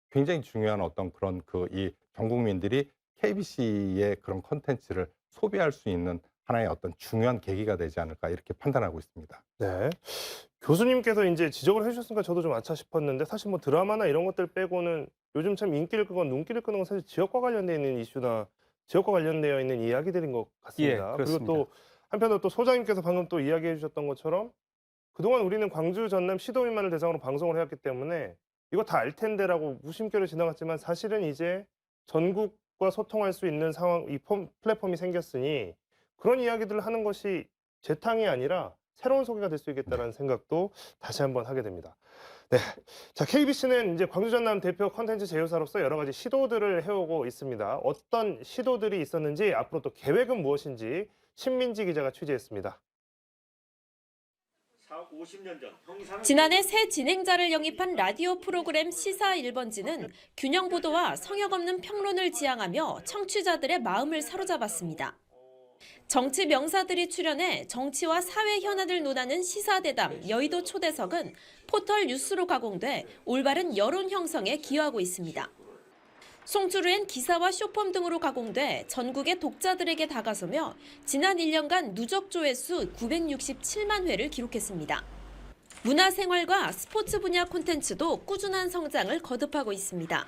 굉장히 중요한 어떤 그런 이 전 국민들이 KBC의 그런 콘텐츠를 소비할 수 있는 하나의 어떤 중요한 계기가 되지 않을까 이렇게 판단하고 있습니다. 네. 교수님께서 이제 지적을 해주셨으니까 저도 좀 아차 싶었는데 사실 뭐 드라마나 이런 것들 빼고는 요즘 참 인기를 끄건 눈길을 끄는 건 사실 지역과 관련되어 있는 이슈나 지역과 관련되어 있는 이야기들인 것 같습니다. 그리고 그렇습니다. 또 한편으로 또 소장님께서 방금 또 이야기해 주셨던 것처럼 그동안 우리는 광주, 전남 시도민만을 대상으로 방송을 해왔기 때문에 이거 다 알 텐데라고 무심결에 지나갔지만 사실은 이제 전국과 소통할 수 있는 상황, 플랫폼이 생겼으니 그런 이야기들을 하는 것이 재탕이 아니라 새로운 소개가 될 수 있겠다는 생각도 다시 한번 하게 됩니다. 네. 자, KBC는 이제 광주 전남 대표 컨텐츠 제휴사로서 여러 가지 시도들을 해오고 있습니다. 어떤 시도들이 있었는지 앞으로 또 계획은 무엇인지 신민지 기자가 취재했습니다. 지난해 새 진행자를 영입한 라디오 프로그램 시사 1번지는 균형 보도와 성역 없는 평론을 지향하며 청취자들의 마음을 사로잡았습니다. 정치 명사들이 출연해 정치와 사회 현안을 논하는 시사대담 여의도 초대석은 포털 뉴스로 가공돼 올바른 여론 형성에 기여하고 있습니다. 송출후엔 기사와 쇼폼 등으로 가공돼 전국의 독자들에게 다가서며 지난 1년간 누적 조회수 967만 회를 기록했습니다. 문화생활과 스포츠 분야 콘텐츠도 꾸준한 성장을 거듭하고 있습니다.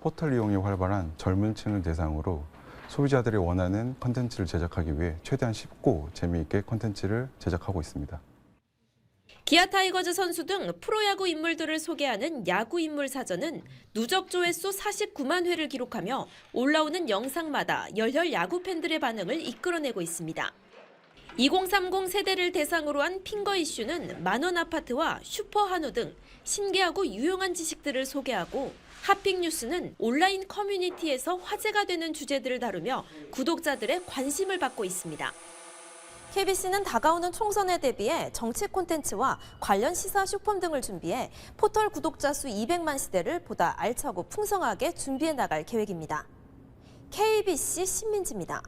포털 이용이 활발한 젊은 층을 대상으로 소비자들이 원하는 콘텐츠를 제작하기 위해 최대한 쉽고 재미있게 콘텐츠를 제작하고 있습니다. 기아 타이거즈 선수 등 프로야구 인물들을 소개하는 야구 인물 사전은 누적 조회수 49만 회를 기록하며 올라오는 영상마다 열혈 야구 팬들의 반응을 이끌어내고 있습니다. 2030 세대를 대상으로 한 핑거 이슈는 만원 아파트와 슈퍼 한우 등 신기하고 유용한 지식들을 소개하고 핫픽 뉴스는 온라인 커뮤니티에서 화제가 되는 주제들을 다루며 구독자들의 관심을 받고 있습니다. KBC는 다가오는 총선에 대비해 정치 콘텐츠와 관련 시사 쇼폼 등을 준비해 포털 구독자 수 200만 시대를 보다 알차고 풍성하게 준비해 나갈 계획입니다. KBC 신민지입니다.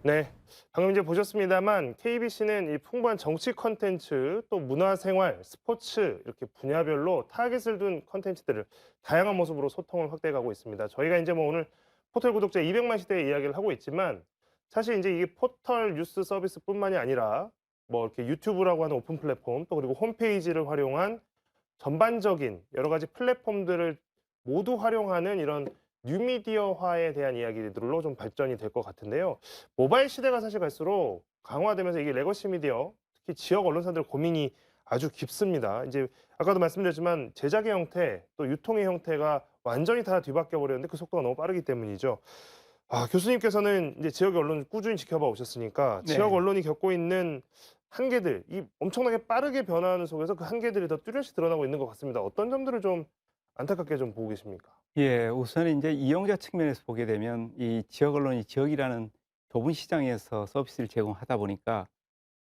네, 방금 이제 보셨습니다만 KBC는 이 풍부한 정치 콘텐츠, 또 문화생활, 스포츠 이렇게 분야별로 타겟을 둔 콘텐츠들을 다양한 모습으로 소통을 확대해가고 있습니다. 저희가 이제 뭐 오늘 포털 구독자 200만 시대의 이야기를 하고 있지만 사실 이제 이게 포털 뉴스 서비스뿐만이 아니라 뭐 이렇게 유튜브라고 하는 오픈 플랫폼 또 그리고 홈페이지를 활용한 전반적인 여러 가지 플랫폼들을 모두 활용하는 이런 뉴미디어화에 대한 이야기들로 좀 발전이 될 것 같은데요. 모바일 시대가 사실 갈수록 강화되면서 이게 레거시 미디어, 특히 지역 언론사들의 고민이 아주 깊습니다. 이제 아까도 말씀드렸지만 제작의 형태, 또 유통의 형태가 완전히 다 뒤바뀌어 버렸는데 그 속도가 너무 빠르기 때문이죠. 교수님께서는 이제 지역 언론을 꾸준히 지켜봐 오셨으니까 네. 지역 언론이 겪고 있는 한계들, 이 엄청나게 빠르게 변화하는 속에서 그 한계들이 더 뚜렷이 드러나고 있는 것 같습니다. 어떤 점들을 좀 안타깝게 좀 보고 계십니까? 예, 우선 이제 이용자 측면에서 보게 되면 이 지역 언론이 지역이라는 좁은 시장에서 서비스를 제공하다 보니까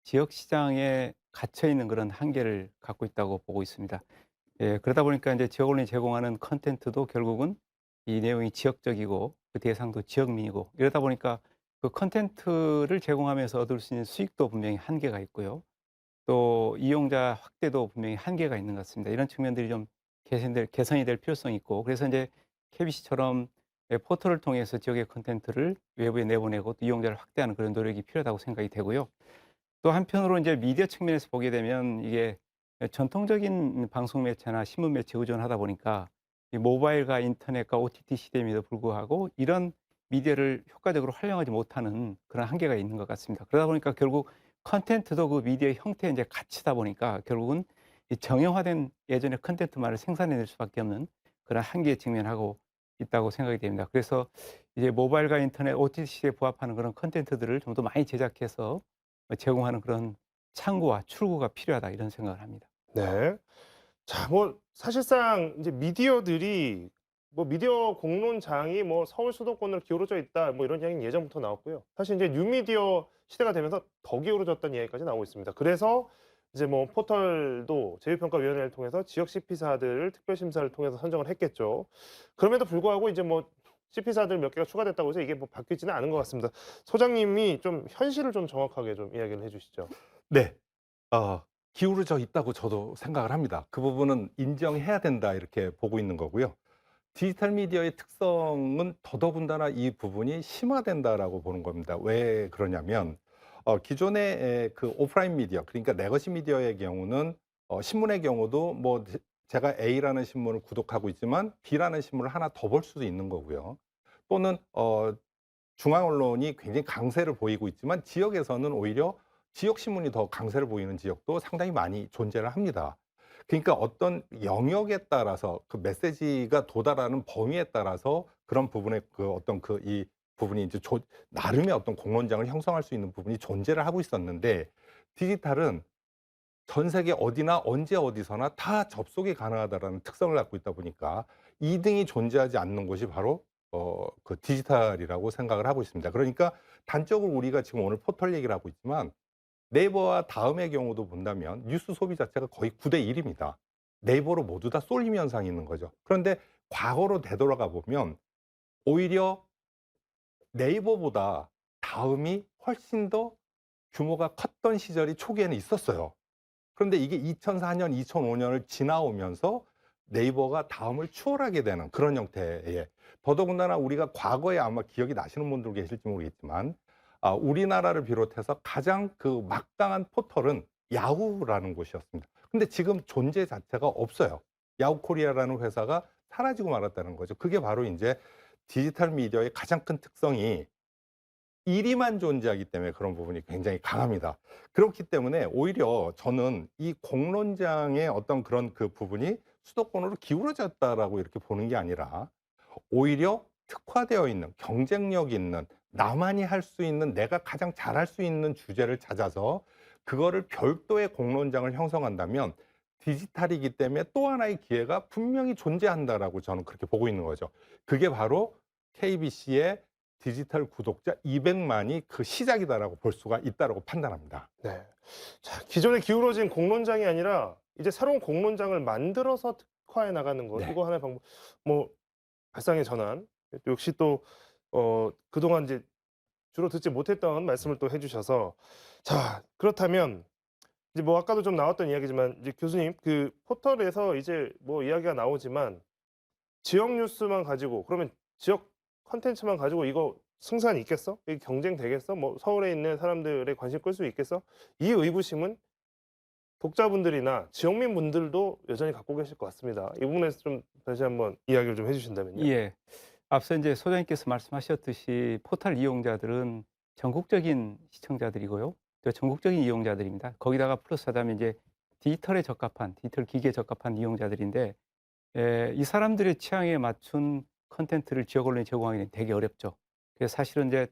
지역 시장에 갇혀 있는 그런 한계를 갖고 있다고 보고 있습니다. 예, 그러다 보니까 이제 지역 언론이 제공하는 컨텐츠도 결국은 이 내용이 지역적이고 그 대상도 지역민이고 이러다 보니까 그 컨텐츠를 제공하면서 얻을 수 있는 수익도 분명히 한계가 있고요. 또 이용자 확대도 분명히 한계가 있는 것 같습니다. 이런 측면들이 좀 개선이 될 필요성이 있고 그래서 이제 KBC처럼 포털을 통해서 지역의 콘텐츠를 외부에 내보내고 또 이용자를 확대하는 그런 노력이 필요하다고 생각이 되고요. 또 한편으로 이제 미디어 측면에서 보게 되면 이게 전통적인 방송 매체나 신문 매체에 의존하다 보니까 이 모바일과 인터넷과 OTT 시대임에도 불구하고 이런 미디어를 효과적으로 활용하지 못하는 그런 한계가 있는 것 같습니다. 그러다 보니까 결국 컨텐츠도 그 미디어의 형태에 이제 갇히다 보니까 결국은 이 정형화된 예전의 컨텐츠만을 생산해낼 수밖에 없는 그런 한계에 직면하고 있다고 생각이 됩니다. 그래서 이제 모바일과 인터넷, OTT 시대에 부합하는 그런 컨텐츠들을 좀 더 많이 제작해서 제공하는 그런 창구와 출구가 필요하다 이런 생각을 합니다. 네. 자, 뭐 사실상 이제 미디어들이 뭐 미디어 공론장이 뭐 서울 수도권으로 기울어져 있다 뭐 이런 이야기는 예전부터 나왔고요. 사실 이제 뉴미디어 시대가 되면서 더 기울어졌다는 이야기까지 나오고 있습니다. 그래서 이제 뭐 포털도 제휴평가위원회를 통해서 지역 CP사들을 특별심사를 통해서 선정을 했겠죠. 그럼에도 불구하고 이제 뭐 CP사들 몇 개가 추가됐다고 해서 이게 뭐 바뀌지는 않은 것 같습니다. 소장님이 좀 현실을 좀 정확하게 좀 이야기를 해주시죠. 네. 기울어져 있다고 저도 생각을 합니다. 그 부분은 인정해야 된다 이렇게 보고 있는 거고요. 디지털 미디어의 특성은 더더군다나 이 부분이 심화된다라고 보는 겁니다. 왜 그러냐면 기존의 그 오프라인 미디어 그러니까 레거시 미디어의 경우는 신문의 경우도 뭐 제가 A라는 신문을 구독하고 있지만 B라는 신문을 하나 더 볼 수도 있는 거고요. 또는 중앙 언론이 굉장히 강세를 보이고 있지만 지역에서는 오히려 지역 신문이 더 강세를 보이는 지역도 상당히 많이 존재를 합니다. 그러니까 어떤 영역에 따라서 그 메시지가 도달하는 범위에 따라서 그런 부분에 그 어떤 그 이 부분이 이제 나름의 어떤 공론장을 형성할 수 있는 부분이 존재를 하고 있었는데 디지털은 전 세계 어디나 언제 어디서나 다 접속이 가능하다라는 특성을 갖고 있다 보니까 2등이 존재하지 않는 곳이 바로 그 디지털이라고 생각을 하고 있습니다. 그러니까 단적으로 우리가 지금 오늘 포털 얘기를 하고 있지만 네이버와 다음의 경우도 본다면 뉴스 소비 자체가 거의 9대 1입니다. 네이버로 모두 다 쏠림 현상이 있는 거죠. 그런데 과거로 되돌아가 보면 오히려 네이버보다 다음이 훨씬 더 규모가 컸던 시절이 초기에는 있었어요. 그런데 이게 2004년, 2005년을 지나오면서 네이버가 다음을 추월하게 되는 그런 형태의 더더군다나 우리가 과거에 아마 기억이 나시는 분들 계실지 모르겠지만 우리나라를 비롯해서 가장 그 막강한 포털은 야후라는 곳이었습니다. 근데 지금 존재 자체가 없어요. 야후 코리아라는 회사가 사라지고 말았다는 거죠. 그게 바로 이제 디지털 미디어의 가장 큰 특성이 1위만 존재하기 때문에 그런 부분이 굉장히 강합니다. 그렇기 때문에 오히려 저는 이 공론장의 어떤 그런 그 부분이 수도권으로 기울어졌다라고 이렇게 보는 게 아니라 오히려 특화되어 있는 경쟁력 있는 나만이 할 수 있는 내가 가장 잘할 수 있는 주제를 찾아서 그거를 별도의 공론장을 형성한다면 디지털이기 때문에 또 하나의 기회가 분명히 존재한다라고 저는 그렇게 보고 있는 거죠. 그게 바로 KBC의 디지털 구독자 200만이 그 시작이다라고 볼 수가 있다라고 판단합니다. 네. 자, 기존에 기울어진 공론장이 아니라 이제 새로운 공론장을 만들어서 특화해 나가는 것. 네. 이거 하나의 방법. 뭐 발상의 전환. 역시 또 그동안 이제 주로 듣지 못했던 말씀을 또 해주셔서 자, 그렇다면 이제 뭐 아까도 좀 나왔던 이야기지만 이제 교수님 그 포털에서 이제 뭐 이야기가 나오지만 지역 뉴스만 가지고 그러면 지역 컨텐츠만 가지고 이거 승산이 있겠어? 이게 경쟁 되겠어? 뭐 서울에 있는 사람들의 관심 끌 수 있겠어? 이 의구심은 독자분들이나 지역민분들도 여전히 갖고 계실 것 같습니다. 이 부분에서 좀 다시 한번 이야기를 좀 해주신다면요. 예. 앞서 이제 소장님께서 말씀하셨듯이 포털 이용자들은 전국적인 시청자들이고요. 또 전국적인 이용자들입니다. 거기다가 플러스하다면 이제 디지털에 적합한, 디지털 기기에 적합한 이용자들인데 이 사람들의 취향에 맞춘 컨텐츠를 지역 언론이 제공하기는 되게 어렵죠. 그래서 사실은 이제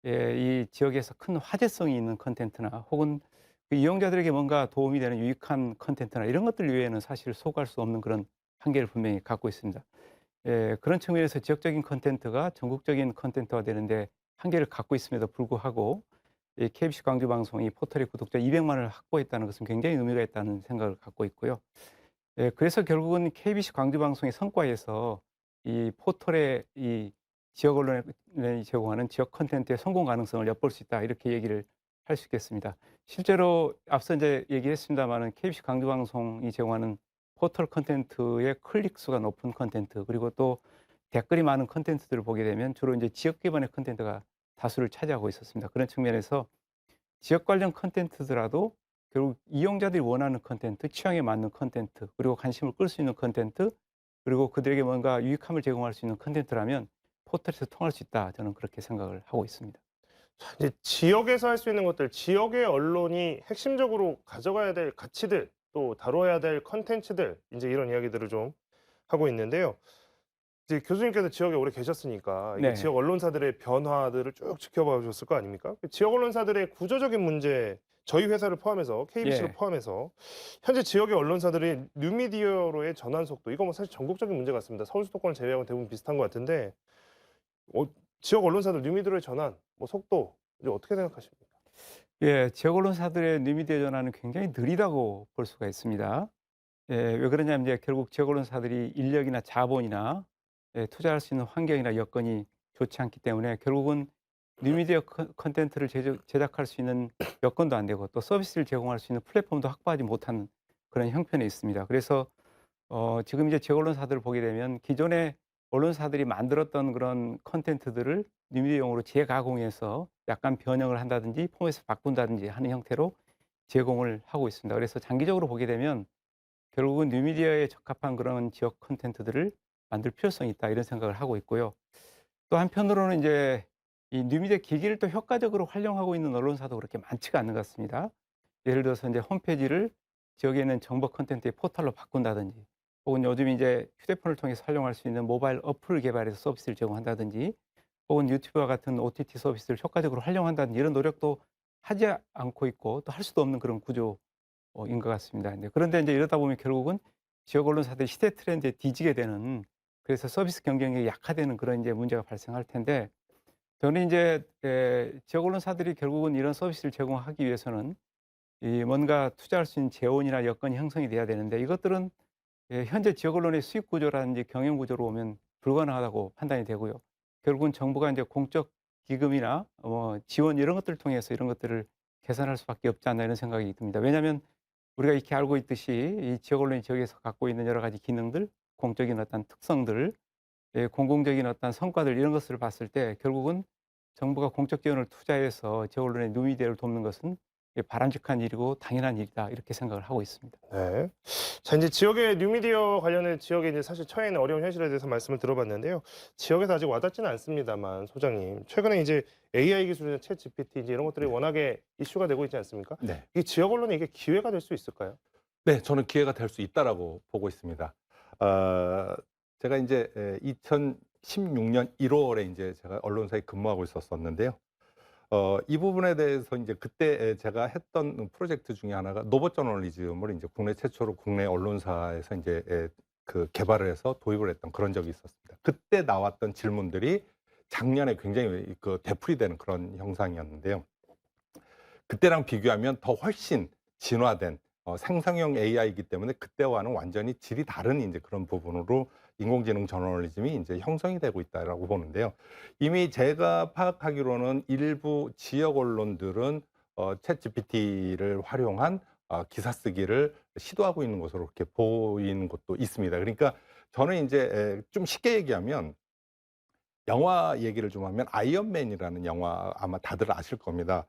이 지역에서 큰 화제성이 있는 컨텐츠나 혹은 그 이용자들에게 뭔가 도움이 되는 유익한 컨텐츠나 이런 것들 외에는 사실 소구할 수 없는 그런 한계를 분명히 갖고 있습니다. 그런 측면에서 지역적인 콘텐츠가 전국적인 콘텐츠화 되는데 한계를 갖고 있음에도 불구하고 이 KBC 광주 방송이 포털의 구독자 200만을 확보했다는 것은 굉장히 의미가 있다는 생각을 갖고 있고요. 그래서 결국은 KBC 광주 방송의 성과에서 이 포털의 이 지역 언론이 제공하는 지역 콘텐츠의 성공 가능성을 엿볼 수 있다 이렇게 얘기를 할 수 있겠습니다. 실제로 앞서 이제 얘기했습니다마는 KBC 광주 방송이 제공하는 포털 콘텐츠의 클릭 수가 높은 콘텐츠 그리고 또 댓글이 많은 콘텐츠들을 보게 되면 주로 이제 지역 기반의 콘텐츠가 다수를 차지하고 있었습니다. 그런 측면에서 지역 관련 콘텐츠더라도 결국 이용자들이 원하는 콘텐츠, 취향에 맞는 콘텐츠, 그리고 관심을 끌 수 있는 콘텐츠, 그리고 그들에게 뭔가 유익함을 제공할 수 있는 콘텐츠라면 포털에서 통할 수 있다. 저는 그렇게 생각을 하고 있습니다. 자, 이제 지역에서 할 수 있는 것들, 지역의 언론이 핵심적으로 가져가야 될 가치들, 또 다뤄야 될 컨텐츠들, 이제 이런 이야기들을 좀 하고 있는데요. 이제 교수님께서 지역에 오래 계셨으니까 이게 네. 지역 언론사들의 변화들을 쭉 지켜봐 주셨을 거 아닙니까? 지역 언론사들의 구조적인 문제, 저희 회사를 포함해서 KBC를 예. 포함해서 현재 지역의 언론사들의 뉴미디어로의 전환 속도, 이거 뭐 사실 전국적인 문제 같습니다. 서울 수도권을 제외하고 대부분 비슷한 것 같은데 지역 언론사들 뉴미디어로의 전환, 뭐 속도 이제 어떻게 생각하십니까? 지역 언론사들의 뉴미디어 전환은 굉장히 느리다고 볼 수가 있습니다. 왜 그러냐면 이제 결국 지역 언론사들이 인력이나 자본이나 투자할 수 있는 환경이나 여건이 좋지 않기 때문에 결국은 뉴미디어 콘텐츠를 제작할 수 있는 여건도 안 되고 또 서비스를 제공할 수 있는 플랫폼도 확보하지 못한 그런 형편에 있습니다. 그래서 지금 이제 지역 언론사들을 보게 되면 기존의 언론사들이 만들었던 그런 콘텐츠들을 뉴미디어용으로 재가공해서 약간 변형을 한다든지 포맷을 바꾼다든지 하는 형태로 제공을 하고 있습니다. 그래서 장기적으로 보게 되면 결국은 뉴미디어에 적합한 그런 지역 콘텐츠들을 만들 필요성이 있다 이런 생각을 하고 있고요. 또 한편으로는 이제 이 뉴미디어 기기를 또 효과적으로 활용하고 있는 언론사도 그렇게 많지가 않는 것 같습니다. 예를 들어서 이제 홈페이지를 지역에 있는 정보 콘텐츠의 포털로 바꾼다든지 혹은 요즘 이제 휴대폰을 통해서 활용할 수 있는 모바일 어플을 개발해서 서비스를 제공한다든지 혹은 유튜브와 같은 OTT 서비스를 효과적으로 활용한다든지 이런 노력도 하지 않고 있고 또 할 수도 없는 그런 구조인 것 같습니다. 그런데 이제 이러다 보면 결국은 지역 언론사들이 시대 트렌드에 뒤지게 되는 그래서 서비스 경쟁력이 약화되는 그런 이제 문제가 발생할 텐데 저는 이제 지역 언론사들이 결국은 이런 서비스를 제공하기 위해서는 이 뭔가 투자할 수 있는 재원이나 여건이 형성이 돼야 되는데 이것들은 현재 지역 언론의 수익 구조라든지 경영 구조로 보면 불가능하다고 판단이 되고요. 결국은 정부가 이제 공적 기금이나 지원 이런 것들을 통해서 이런 것들을 개선할 수밖에 없지 않나 이런 생각이 듭니다. 왜냐하면 우리가 이렇게 알고 있듯이 이 지역 언론이 지역에서 갖고 있는 여러 가지 기능들, 공적인 어떤 특성들, 공공적인 어떤 성과들 이런 것을 봤을 때 결국은 정부가 공적 지원을 투자해서 지역 언론의 뉴미디어를 돕는 것은 바람직한 일이고 당연한 일이다 이렇게 생각을 하고 있습니다. 네. 자, 이제 지역의 뉴미디어 관련해 지역에 이제 사실 처해 있는 어려운 현실에 대해서 말씀을 들어봤는데요. 지역에서 아직 와닿지는 않습니다만 소장님, 최근에 이제 AI 기술이나 챗 GPT 이제 이런 것들이 워낙에 이슈가 되고 있지 않습니까? 네. 이 지역 언론에 이게 기회가 될 수 있을까요? 네, 저는 기회가 될 수 있다라고 보고 있습니다. 제가 이제 2016년 1월에 이제 제가 언론사에 근무하고 있었었는데요. 이 부분에 대해서 이제 그때 제가 했던 프로젝트 중에 하나가 노버 저널리즘을 이제 국내 최초로 국내 언론사에서 이제 그 개발을 해서 도입을 했던 그런 적이 있었습니다. 그때 나왔던 질문들이 작년에 굉장히 그 되풀이되는 그런 형상이었는데요. 그때랑 비교하면 더 훨씬 진화된 생성형 AI이기 때문에 그때와는 완전히 질이 다른 이제 그런 부분으로 인공지능 저널리즘이 이제 형성이 되고 있다라고 보는데요. 이미 제가 파악하기로는 일부 지역 언론들은 챗 GPT를 활용한 기사 쓰기를 시도하고 있는 것으로 이렇게 보이는 것도 있습니다. 그러니까 저는 이제 좀 쉽게 얘기하면 영화 얘기를 좀 하면 아이언맨이라는 영화 아마 다들 아실 겁니다.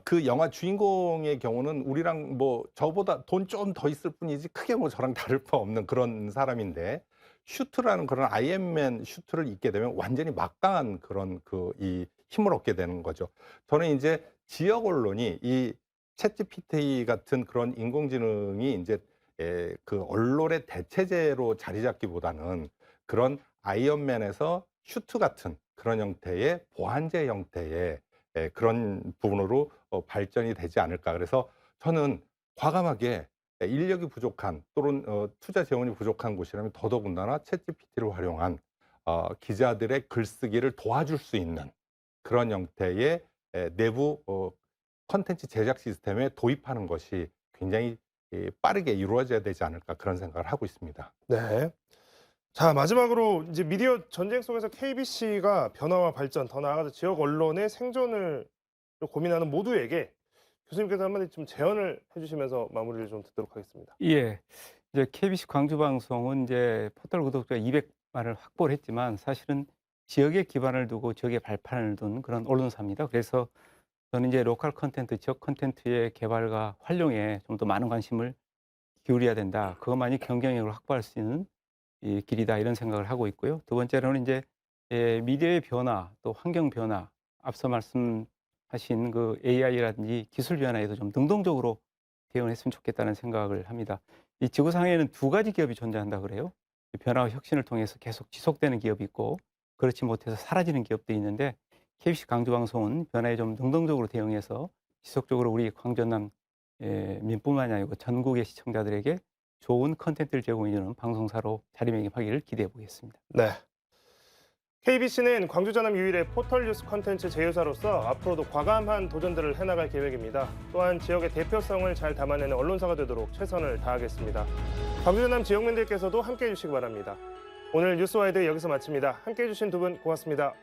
그 영화 주인공의 경우는 우리랑 뭐 저보다 돈 좀 더 있을 뿐이지 크게 뭐 저랑 다를 바 없는 그런 사람인데 슈트라는 그런 아이언맨 슈트를 입게 되면 완전히 막강한 그런 이 힘을 얻게 되는 거죠. 저는 이제 지역 언론이 이 챗GPT 같은 그런 인공지능이 이제 그 언론의 대체제로 자리 잡기보다는 그런 아이언맨에서 슈트 같은 그런 형태의 보안제 형태의 그런 부분으로 발전이 되지 않을까. 그래서 저는 과감하게 인력이 부족한 또는 투자 재원이 부족한 곳이라면 더더군다나 챗GPT를 활용한 기자들의 글쓰기를 도와줄 수 있는 그런 형태의 내부 콘텐츠 제작 시스템에 도입하는 것이 굉장히 빠르게 이루어져야 되지 않을까 그런 생각을 하고 있습니다. 네. 자, 마지막으로 이제 미디어 전쟁 속에서 KBC가 변화와 발전, 더 나아가서 지역 언론의 생존을 고민하는 모두에게 교수님께서 한마디 좀 제언을 해주시면서 마무리를 좀 듣도록 하겠습니다. 예. 이제 KBC 광주 방송은 이제 포털 구독자 200만을 확보를 했지만 사실은 지역에 기반을 두고 지역에 발판을 둔 그런 언론사입니다. 그래서 저는 이제 로컬 콘텐츠, 지역 콘텐츠의 개발과 활용에 좀 더 많은 관심을 기울여야 된다. 그것만이 경쟁력을 확보할 수 있는 이 길이다 이런 생각을 하고 있고요. 두 번째로는 이제 미디어의 변화, 또 환경 변화, 앞서 말씀하신 그 AI라든지 기술 변화에도 좀 능동적으로 대응을 했으면 좋겠다는 생각을 합니다. 이 지구상에는 두 가지 기업이 존재한다 그래요. 변화와 혁신을 통해서 계속 지속되는 기업이 있고 그렇지 못해서 사라지는 기업도 있는데 KBC 광주방송은 변화에 좀 능동적으로 대응해서 지속적으로 우리 광주 전남 민뿐만이 아니고 전국의 시청자들에게 좋은 컨텐츠를 제공해주는 방송사로 자리매김하기를 기대해 보겠습니다. 네. KBC는 광주 전남 유일의 포털 뉴스 콘텐츠 제휴사로서 앞으로도 과감한 도전들을 해나갈 계획입니다. 또한 지역의 대표성을 잘 담아내는 언론사가 되도록 최선을 다하겠습니다. 광주 전남 지역민들께서도 함께해 주시기 바랍니다. 오늘 뉴스와이드 여기서 마칩니다. 함께해 주신 두 분 고맙습니다.